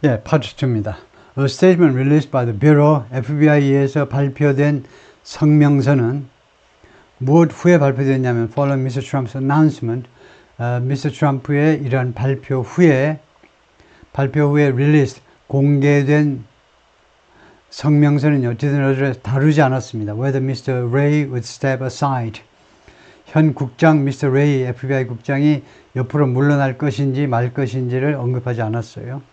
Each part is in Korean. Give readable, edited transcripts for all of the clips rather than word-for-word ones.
예, 파트 2입니다. A statement released by the Bureau, FBI에서 발표된 성명서는 무엇 후에 발표됐냐면 following Mr. Trump's announcement, Mr. 트럼프의 이러한 발표 후에 released, 공개된 성명서는요, didn't 다루지 않았습니다. Whether Mr. Wray would step aside. 현 국장 Mr. Wray, FBI 국장이 옆으로 물러날 것인지 말 것인지를 언급하지 않았어요.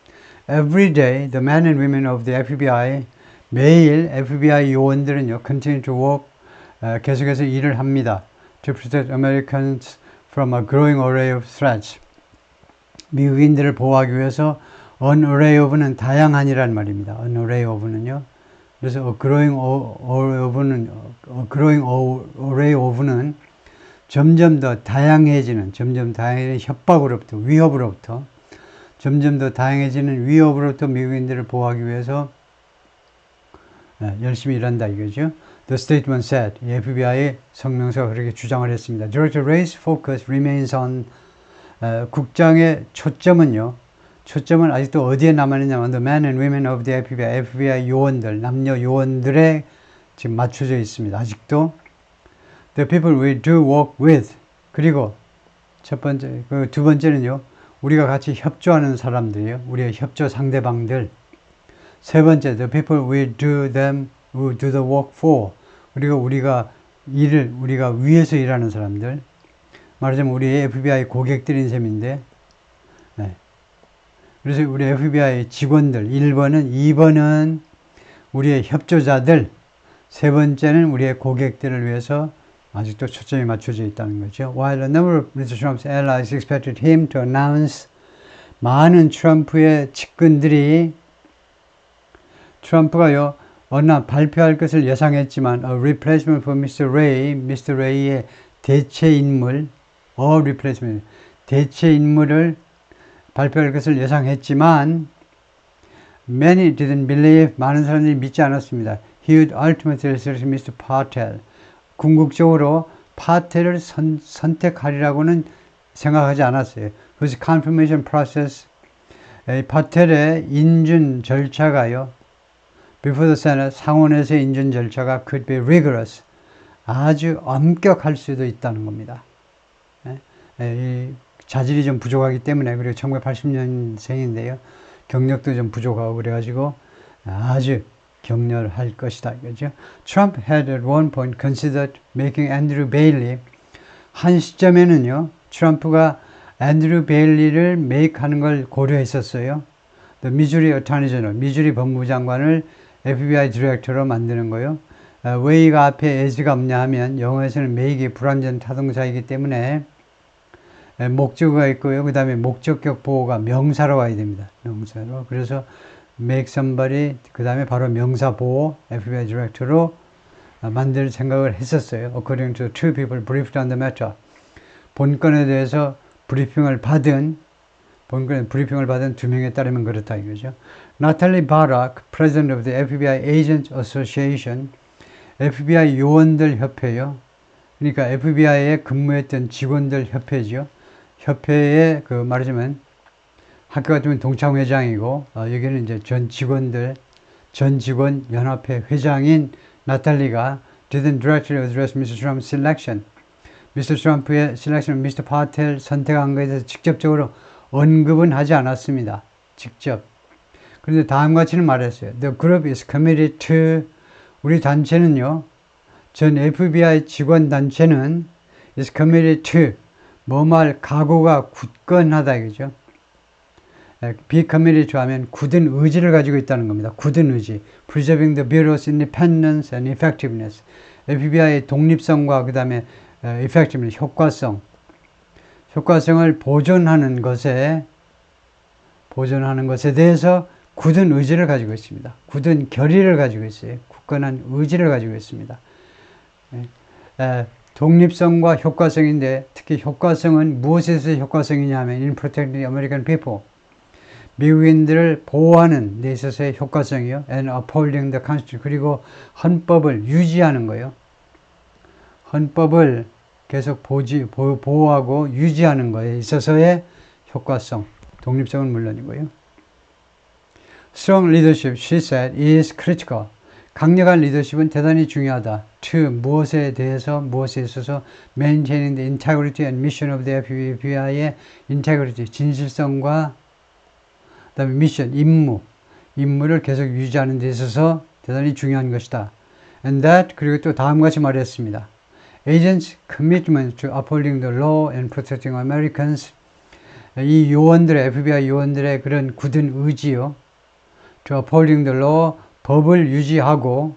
Every day, the men and women of the FBI, 매일 FBI 요원들은요, continue to work, 계속해서 일을 합니다. To protect Americans from a growing array of threats. 미국인들을 보호하기 위해서 an array of는 다양한이란 말입니다. an array of는요. 그래서 a growing array of는 점점 더 다양해지는 협박으로부터, 위협으로부터, 점점 더 다양해지는 위협으로부터 미국인들을 보호하기 위해서 열심히 일한다 이거죠. The statement said, FBI의 성명서가 그렇게 주장을 했습니다. Director Wray's focus remains on 국장의 초점은 아직도 어디에 남아있냐면 the men and women of the FBI 요원들, 남녀 요원들에 지금 맞춰져 있습니다. 아직도 the people we do work with. 그리고 두 번째는요, 우리가 같이 협조하는 사람들이요, 우리의 협조 상대방들. 세 번째, the people we do the work for. 그리고 우리가 위해서 일하는 사람들. 말하자면 우리 FBI 고객들인 셈인데, 네. 그래서 우리 FBI 직원들 1번은, 2번은 우리의 협조자들, 세 번째는 우리의 고객들을 위해서 아직도 초점이 맞춰져 있다는 거죠. While a number of Mr. Trump's allies expected him to announce, 많은 트럼프의 측근들이 트럼프가요, 어느 날 발표할 것을 예상했지만 a replacement for Mr. Wray의 대체 인물을 발표할 것을 예상했지만 many didn't believe, 많은 사람들이 믿지 않았습니다. He would ultimately select Mr. Patel. 궁극적으로 파텔을 선택하리라고는 생각하지 않았어요. 그래서 confirmation process, 파텔의 인준 절차가요, before the Senate, 상원에서의 인준 절차가 could be rigorous, 아주 엄격할 수도 있다는 겁니다. 자질이 좀 부족하기 때문에, 그리고 1980년생인데요. 경력도 좀 부족하고 그래가지고 아주 격렬할 것이다 이거죠. Trump had at one point considered making Andrew Bailey, 한 시점에는요, 트럼프가 앤드류 베일리를 메이크하는 걸 고려했었어요. The Missouri Attorney General, 미주리 법무장관을 FBI 디렉터로 만드는 거요. 웨이가 앞에 as가 없냐 하면 영어에서는 make이 불완전 타동사이기 때문에 목적어가 있고요. 그 다음에 목적격 보호가 명사로 와야 됩니다. 명사로. 그래서 make somebody, 그 다음에 바로 명사 보호, FBI 디렉터로 만들 생각을 했었어요. According to two people briefed on the matter. 본건에 대해서 브리핑을 받은 두 명에 따르면 그렇다 이거죠. 나탈리 바락, President of the FBI Agents Association, FBI 요원들 협회요. 그러니까 FBI에 근무했던 직원들 협회죠. 협회의 말하자면 학교 같으면 동창회장이고, 여기는 이제 전 직원 연합회 회장인 나탈리가 didn't directly address Mr. Trump's selection. Mr. 트럼프의 selection, Mr. 파텔 선택한 것에 대해서 직접적으로 언급은 하지 않았습니다. 직접. 그런데 다음같이는 말했어요. The group is committed to, 우리 단체는요, 전 FBI 직원 단체는 is committed to, 뭐말 각오가 굳건하다 이거죠. be committed to 하면 굳은 의지를 가지고 있다는 겁니다. 굳은 의지. Preserving the Bureau's independence and effectiveness. FBI의 독립성과 그 다음에 effectiveness, 효과성을 보존하는 것에 대해서 굳은 의지를 가지고 있습니다. 굳은 결의를 가지고 있어요. 굳건한 의지를 가지고 있습니다. 독립성과 효과성인데, 특히 효과성은 무엇에서 효과성이냐 하면 in protecting the American people, 미국인들을 보호하는 데 있어서의 효과성이요. and upholding the Constitution, 그리고 헌법을 유지하는 거요. 헌법을 계속 보호하고 유지하는 것에 있어서의 효과성, 독립성은 물론이고요. Strong leadership, she said, is critical. 강력한 리더십은 대단히 중요하다. To 무엇에 대해서 무엇에 있어서 maintaining the integrity and mission of the FBI의 integrity, 진실성과 그다음에 미션, 임무를 계속 유지하는 데 있어서 대단히 중요한 것이다. And that, 그리고 또 다음같이 말했습니다. Agents' commitment to upholding the law and protecting Americans. 이 요원들의, FBI 요원들의 그런 굳은 의지요. To upholding the law, 법을 유지하고,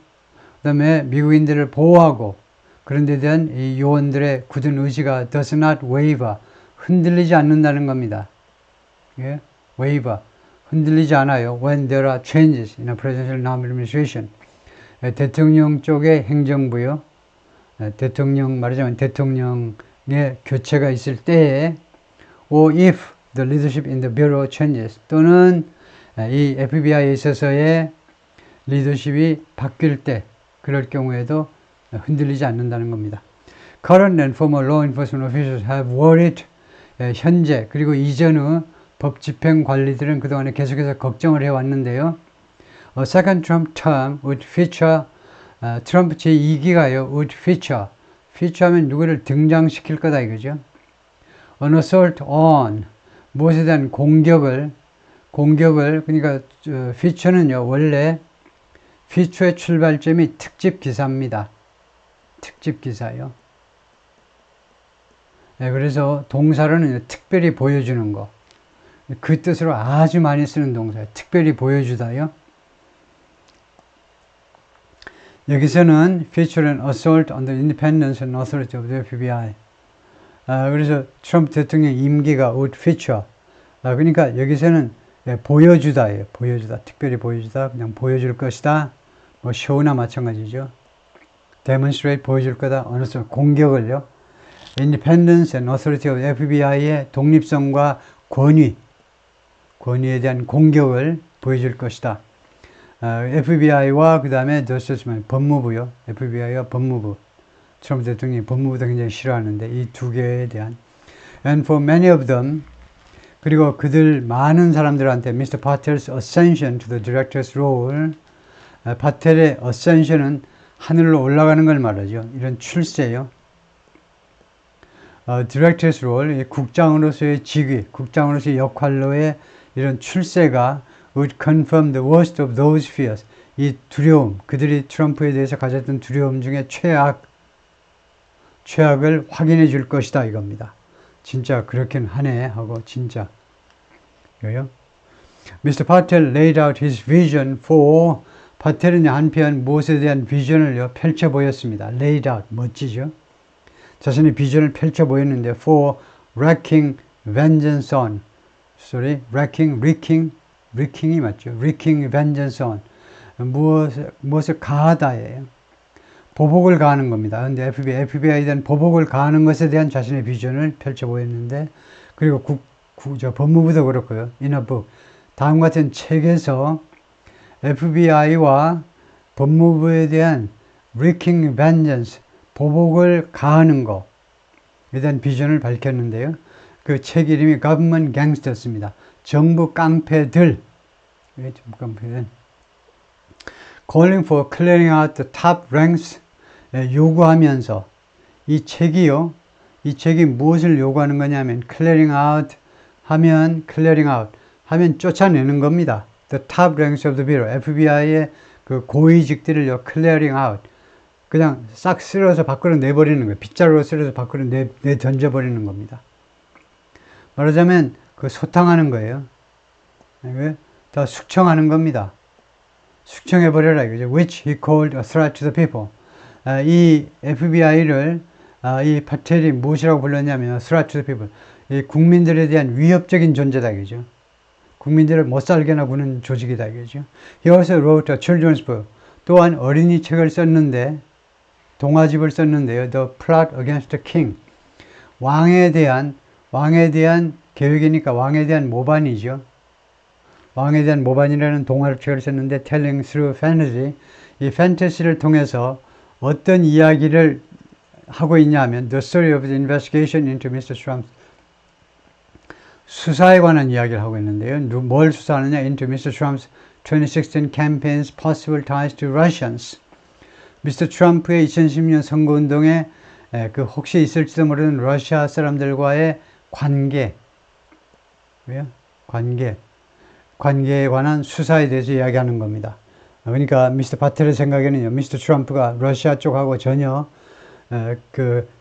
그 다음에 미국인들을 보호하고, 그런 데 대한 이 요원들의 굳은 의지가 does not waver, 흔들리지 않는다는 겁니다. 예? waver, 흔들리지 않아요. When there are changes in a presidential administration. 대통령 쪽의 행정부요. 대통령, 말하자면 대통령의 교체가 있을 때에, or if the leadership in the bureau changes, 또는 이 FBI에 있어서의 리더십이 바뀔 때, 그럴 경우에도 흔들리지 않는다는 겁니다. Current and former law enforcement officials have worried, 현재 그리고 이전의 법 집행 관리들은 그동안에 계속해서 걱정을 해왔는데요. A second Trump term would feature, 트럼프 제2기가요, would feature, feature하면 누구를 등장시킬 거다 이거죠. An assault on, 무엇에 대한 공격을, 그러니까 feature는요, 원래 feature의 출발점이 특집 기사입니다. 특집 기사요. 네, 그래서 동사로는 특별히 보여주는 거. 그 뜻으로 아주 많이 쓰는 동사예요. 특별히 보여주다요. 여기서는 feature는 assault on the independence and authority of the FBI. 그래서 트럼프 대통령 임기가 would feature. 그러니까 여기서는 보여주다예요. 보여주다. 특별히 보여주다. 그냥 보여줄 것이다. 뭐 show나 마찬가지죠. demonstrate 보여줄 거다. 어느 쪽 공격을요. independence and authority of the FBI의 독립성과 권위에 대한 공격을 보여줄 것이다. FBI와 그 다음에 법무부요. FBI와 법무부. 트럼프 대통령이 법무부도 굉장히 싫어하는데 이 두 개에 대한 and for many of them 그리고 그들 많은 사람들한테 Mr. Patel's ascension to the director's role 파텔의 ascension은 하늘로 올라가는 걸 말하죠. 이런 출세요. director's role 국장으로서의 직위, 국장으로서의 역할로의 이런 출세가 would confirm the worst of those fears. 이 두려움, 그들이 트럼프에 대해서 가졌던 두려움 중에 최악을 확인해 줄 것이다 이겁니다. 진짜 그렇긴 하네 하고 진짜 이거요. Mr. Patel laid out his vision for 파텔은 한편 무엇에 대한 비전을 펼쳐 보였습니다. laid out 멋지죠. 자신의 비전을 펼쳐 보였는데 for wreaking vengeance on wreaking이 맞죠. wreaking vengeance on 무엇을 가하다예요. 보복을 가하는 겁니다. 그런데 FBI에 대한 보복을 가하는 것에 대한 자신의 비전을 펼쳐 보였는데 그리고 법무부도 그렇고요. in a book 다음 같은 책에서 FBI와 법무부에 대한 wreaking vengeance 보복을 가하는 것에 대한 비전을 밝혔는데요. 그 책 이름이 Government Gangsters입니다. 정부 깡패들. Calling for clearing out the top ranks 요구하면서 이 책이 무엇을 요구하는 거냐면 clearing out 하면 쫓아내는 겁니다. The top ranks of the bureau FBI의 그 고위직들을 clearing out 그냥 싹 쓸어서 밖으로 내버리는 거예요. 빗자루로 쓸어서 밖으로 던져버리는 겁니다. 말하자면 그 소탕하는 거예요. 다 숙청하는 겁니다. 숙청해버려라 이거죠. Which he called a threat to the people. 이 FBI를 이 파텔이 무엇이라고 불렀냐면 threat to the people. 이 국민들에 대한 위협적인 존재다 이거죠. 국민들을 못 살게나 구는 조직이다 이거죠. He also wrote a children's book. 또한 어린이 책을 썼는데 동화집을 썼는데요. The Plot Against the King. 왕에 대한 계획이니까 왕에 대한 모반이죠. 왕에 대한 모반이라는 동화책을 썼는데 Telling Through Fantasy. 이 판타지를 통해서 어떤 이야기를 하고 있냐면 The Story of the Investigation into Mr. Trump. 수사에 관한 이야기를 하고 있는데요. 뭘 수사하느냐? Into Mr. Trump's 2016 campaign's possible ties to Russians. 미스터 트럼프의 2016년 선거운동에 그 혹시 있을지도 모르는 러시아 사람들과의 관계, 관계에 관한 수사에 대해서 이야기하는 겁니다. 그러니까 미스터 바텔의 생각에는요, 미스터 트럼프가 러시아 쪽하고 전혀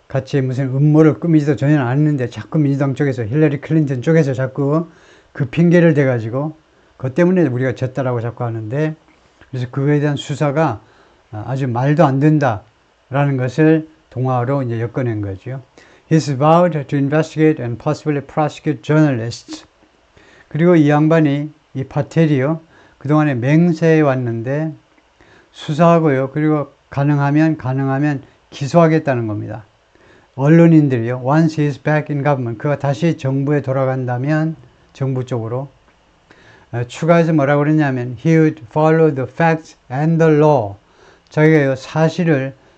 같이 무슨 음모를 꾸미지도 전혀 않았는데 자꾸 민주당 쪽에서 힐러리 클린턴 쪽에서 자꾸 그 핑계를 대가지고 그것 때문에 우리가 졌다라고 자꾸 하는데, 그래서 그거에 대한 수사가 아주 말도 안 된다라는 것을 동화로 이제 엮어낸 거죠. He's vowed to investigate and possibly prosecute journalists. 그리고 이 양반이, 이 바텔이요, 그동안에 맹세해 왔는데 수사하고요, 그리고 가능하면 기소하겠다는 겁니다. 언론인들이요, once he is back in government, 그가 다시 정부에 돌아간다면, 정부 쪽으로 추가해서 뭐라고 그러냐면 he would follow the facts and the law. 자기가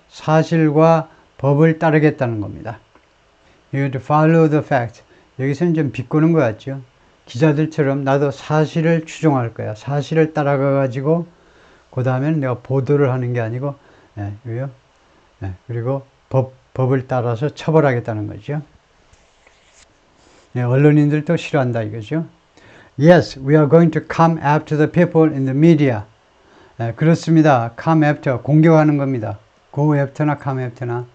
사실과 법을 따르겠다는 겁니다. He would follow the facts. 여기서는 좀 비꼬는 것 같죠. 기자들처럼 나도 사실을 추종할 거야. 사실을 따라가가지고 그 다음에는 내가 보도를 하는 게 아니고, 그리고 법을 따라서 처벌하겠다는 거죠. 언론인들도 싫어한다 이거죠. Yes, we are going to come after the people in the media. 그렇습니다. come after, 공격하는 겁니다. go after나 come after나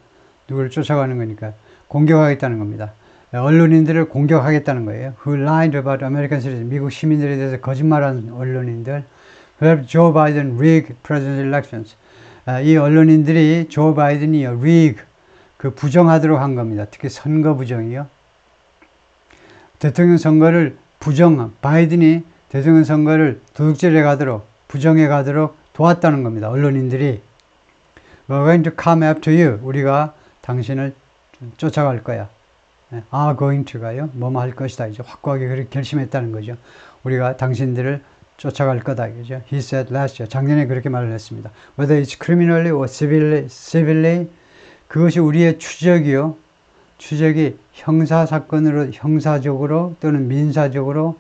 누구를 쫓아가는 거니까 공격하겠다는 겁니다. 언론인들을 공격하겠다는 거예요. Who lied about American citizens, 미국 시민들에 대해서 거짓말한 언론인들. Who helped Joe Biden rig presidential elections. 이 언론인들이 조 바이든이 rig, 부정하도록 한 겁니다. 특히 선거 부정이요. 대통령 선거를 바이든이 대통령 선거를 도둑질해 가도록, 부정해 가도록 도왔다는 겁니다. 언론인들이. We're going to come after you. 우리가 당신을 쫓아갈 거야. are going to가요. 뭐뭐 할 것이다. 이제 확고하게 그렇게 결심했다는 거죠. 우리가 당신들을 쫓아갈 거다. 이거죠. He said last year. 작년에 그렇게 말을 했습니다. Whether it's criminally or civilly, 그것이 우리의 추적이 형사적으로 또는 민사적으로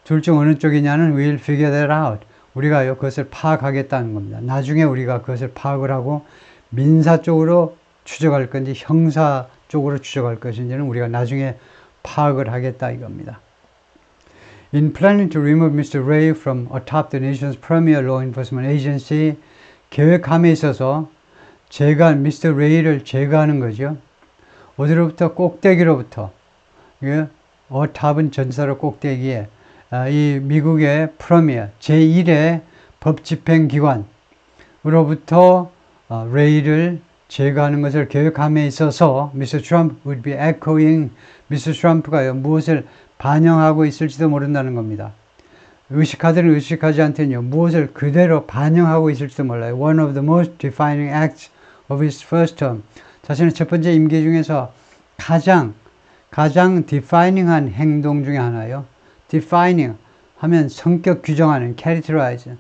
둘 중 어느 쪽이냐는 we'll figure that out. 우리가요, 그것을 파악하겠다는 겁니다. 나중에 우리가 그것을 파악을 하고 민사 쪽으로 추적할 건지 형사 쪽으로 추적할 것인지는 우리가 나중에 파악을 하겠다 이겁니다. In planning to remove Mr. Wray from atop the nation's premier law enforcement agency, 계획함에 있어서 미스터 레이를 제거하는 거죠. 어디로부터? 꼭대기로부터. atop은 전사로 꼭대기에, 이 미국의 프리미어 제1의 법집행기관으로부터 레이를 제거하는 것을 계획함에 있어서 Mr. Trump would be echoing, 미스터 트럼프가 무엇을 반영하고 있을지도 모른다는 겁니다. 의식하든 의식하지 않든요, 무엇을 그대로 반영하고 있을지도 몰라요. One of the most defining acts of his first term. 자신의 첫 번째 임기 중에서 가장 defining한 행동 중에 하나요. defining 하면 성격 규정하는, characterize,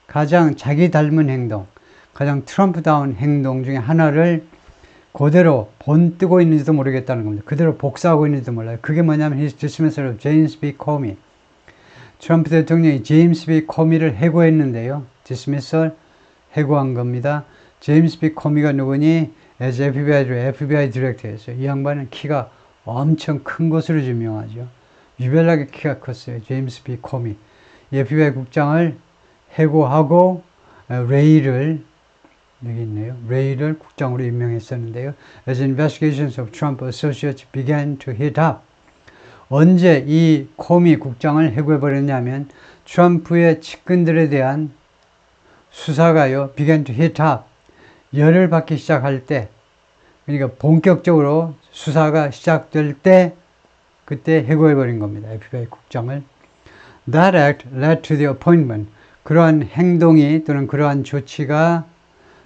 가장 자기 닮은 행동, 가장 트럼프다운 행동 중에 하나를 그대로 본뜨고 있는지도 모르겠다는 겁니다. 그대로 복사하고 있는지도 몰라요. 그게 뭐냐면 his dismissal of James B. Comey. 트럼프 대통령이 제임스 B. 코미를 해고했는데요. dismissal, 해고한 겁니다. 제임스 B. 코미가 누구니? as FBI 디렉터였어요. 이 양반은 키가 엄청 큰 것으로 유명하죠. 유별나게 키가 컸어요. 제임스 B. 코미. FBI 국장을 해고하고 레이를, 여기 있네요. 레이를 국장으로 임명했었는데요. As investigations of Trump associates began to heat up. 언제 이 코미 국장을 해고해버렸냐면 트럼프의 측근들에 대한 수사가요, began to heat up. 열을 받기 시작할 때, 그러니까 본격적으로 수사가 시작될 때, 그때 해고해버린 겁니다. FBI 국장을. That act led to the appointment. 그러한 행동이 또는 그러한 조치가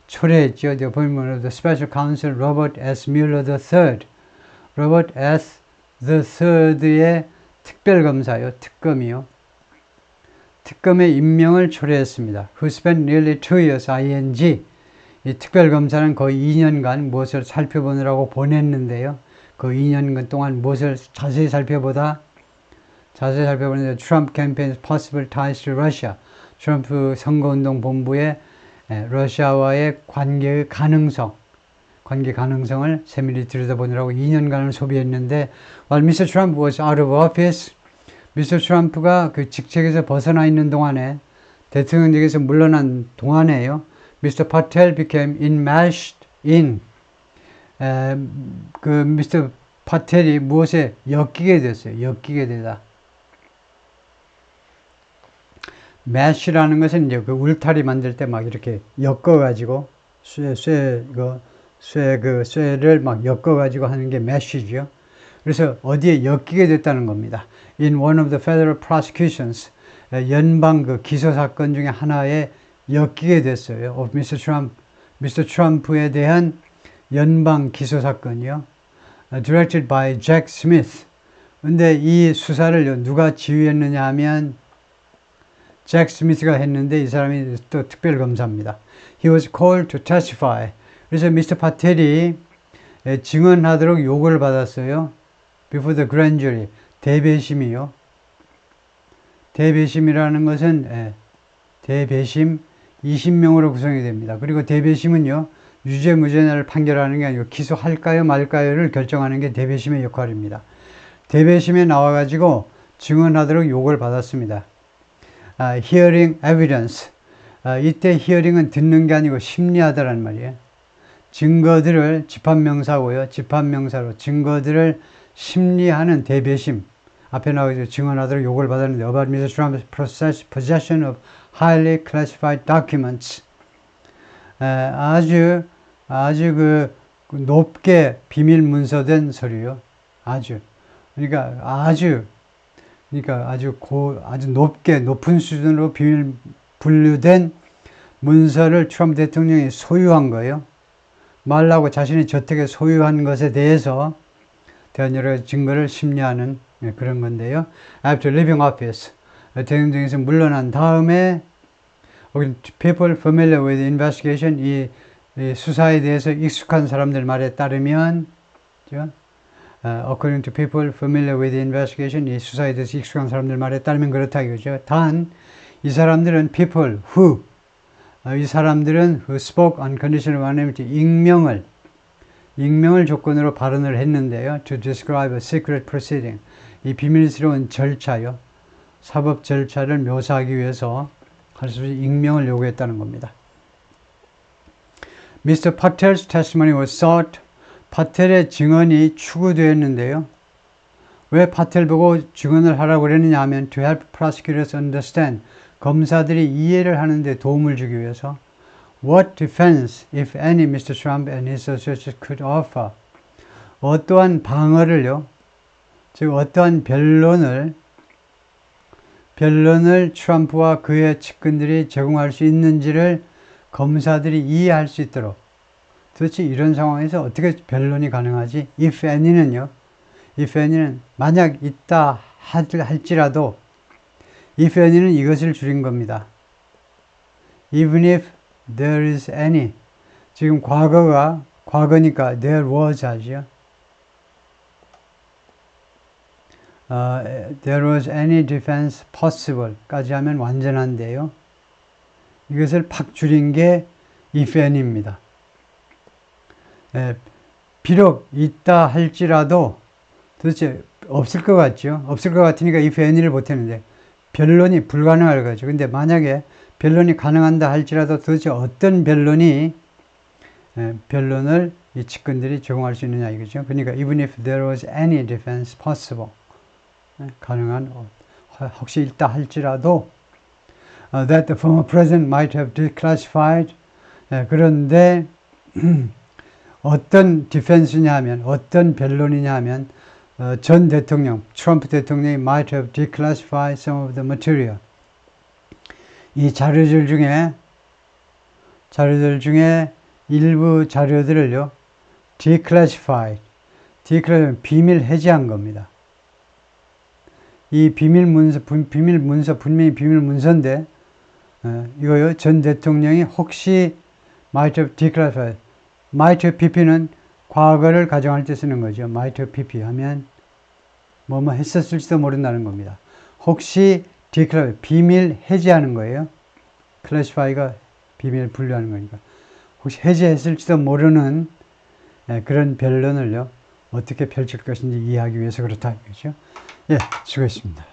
초래했죠. The appointment of the Special Counsel Robert S. Mueller III. Robert S. THIRD의 특별검사요, 특검이요. 특검의 임명을 초래했습니다. Who spent nearly 2 years, ing. 이 특별검사는 거의 2년간 무엇을 살펴보느라고 보냈는데요. 그 2년간 동안 무엇을 자세히 살펴보다 자세히 살펴보는데 Trump campaign's possible ties to Russia. 트럼프 선거운동 본부의 러시아와의 관계 가능성을 세밀히 들여다보느라고 2년간을 소비했는데 while Mr. Trump was out of office, 미스터 트럼프가 그 직책에서 벗어나 있는 동안에 대통령직에서 물러난 동안에요. Mr. Patel became enmeshed in 그 미스터 파텔이 무엇에 엮이게 됐어요. 엮이게 되다. mesh라는 것은 이제 그 울타리 만들 때 막 이렇게 엮어가지고 쇠를 막 엮어가지고 하는 게 mesh죠. 그래서 어디에 엮이게 됐다는 겁니다. In one of the federal prosecutions, 연방 그 기소 사건 중에 하나에 엮이게 됐어요. Of Mr. Trump, Mr. 트럼프에 대한 연방 기소 사건이요. Directed by Jack Smith. 근데 이 수사를 누가 지휘했느냐 하면 잭 스미스가 했는데 이 사람이 또 특별검사입니다. He was called to testify. 그래서 미스터 파텔이 증언하도록 요구를 받았어요. Before the grand jury. 대배심이요. 대배심이라는 것은 대배심 20명으로 구성이 됩니다. 그리고 대배심은요. 유죄 무죄를 판결하는 게 아니고 기소할까요 말까요를 결정하는 게 대배심의 역할입니다. 대배심에 나와가지고 증언하도록 요구를 받았습니다. Hearing evidence. 이때 hearing은 듣는 게 아니고 심리하다라는 말이에요. 증거들을 집합명사고요. 집합명사로 증거들을 심리하는 대배심. 앞에 나와서 증언하도록 요구를 받았는데 about Mr. Trump's possession of highly classified documents. 아주 그 높게 비밀 문서된 서류요. 그러니까 아주 높은 수준으로 비밀 분류된 문서를 트럼프 대통령이 소유한 거예요. 말하고 자신의 저택에 소유한 것에 대해서 대한 여러 증거를 심리하는 그런 건데요. After leaving office, 대통령에서 물러난 다음에 people familiar with the investigation, 이 수사에 대해서 익숙한 사람들 말에 따르면 according to people familiar with the investigation, 이 수사에 대해서 익숙한 사람들 말에 따르면 그렇다 이거죠. 단 이 사람들은 people who, 이 사람들은 who spoke on conditional anonymity, 익명을 조건으로 발언을 했는데요. To describe a secret proceeding, 이 비밀스러운 절차요. 사법 절차를 묘사하기 위해서 할 수 있는 익명을 요구했다는 겁니다. Mr. Patel's testimony was sought. 파텔의 증언이 추구되었는데요. 왜 파텔 보고 증언을 하라고 그랬느냐 하면 to help prosecutors understand, 검사들이 이해를 하는데 도움을 주기 위해서 what defense, if any, Mr. Trump and his associates could offer. 어떠한 방어를요, 즉 어떠한 변론을 트럼프와 그의 측근들이 제공할 수 있는지를 검사들이 이해할 수 있도록. 도대체 이런 상황에서 어떻게 변론이 가능하지? If any는요. If any는 만약 있다 할지라도 if any는 이것을 줄인 겁니다. Even if there is any. 지금 과거니까 there was 하죠. There was any defense possible 까지 하면 완전한데요. 이것을 팍 줄인 게 if any입니다. 비록 있다 할지라도 도대체 없을 것 같죠. 없을 것 같으니까 if any를 못했는데 변론이 불가능할 거죠. 근데 만약에 변론이 가능한다 할지라도 도대체 어떤 변론을 이 측근들이 제공할 수 있느냐 이거죠. 그러니까 even if there was any defense possible, 가능한 혹시 있다 할지라도 that the former president might have declassified. 그런데 어떤 디펜스냐 하면 어떤 변론이냐 하면 전 대통령, 트럼프 대통령이 might have declassified some of the material. 이 자료들 중에 일부 자료들을요, declassified, 비밀 해제한 겁니다. 이 비밀 문서 분명히 비밀 문서인데 이거요, 전 대통령이 혹시 might have declassified, might have pp는 과거를 가정할 때 쓰는 거죠. might have pp 하면 뭐뭐 했었을지도 모른다는 겁니다. 혹시 declare, 비밀 해제하는 거예요. classify가 비밀 분류하는 거니까. 혹시 해제했을지도 모르는 그런 변론을요, 어떻게 펼칠 것인지 이해하기 위해서 그렇다. 그죠? 예, 수고했습니다.